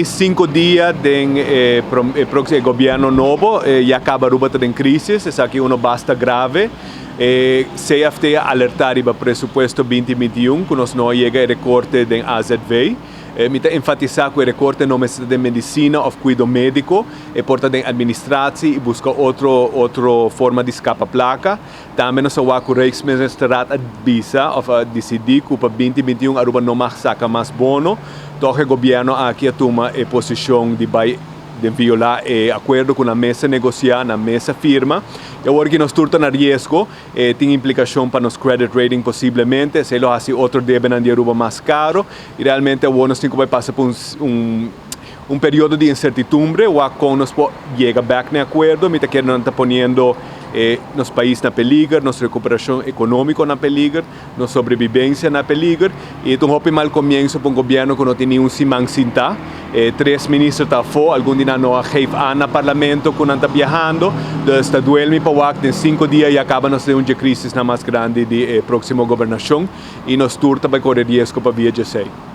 tem 5 dias de próximo governo novo, já acaba a ruta de crise, isso aqui basta grave. CFT alertar para o presupuesto 2021, que nós não chega a recorte de AZV. Me enfatizar que o recorte não é de medicina ou cuidado médico, é porta de administração e busca outra forma de escapa placa. Também nós vamos com o Rijksministeriat avisa ou decidir que para 2021 a Aruba não mais saca mais bono. Então o governo aqui toma a posição de violar o acordo com a mesa negociar, na mesa firma. E agora que nós estamos em risco, tem implicação para nos credit rating possivelmente, se eles fazem outro débito de Aruba mais caro, e realmente nós temos que passar por um período de incertidumbre, ou quando nós chega back no acordo, me está não está ponendo nosso país na peligro, nossa recuperação econômica na peligro, nossa sobrevivência na peligro, e então houve mal começo para um governo que não tem nenhum simang sinta, 3 ministros estão fora, algum dia não há jefe no parlamento que não está viajando, está duelme para o em 5 dias e acaba nós ter uma crise mais grande de próxima governação, e nós turta vai correr risco para viajar.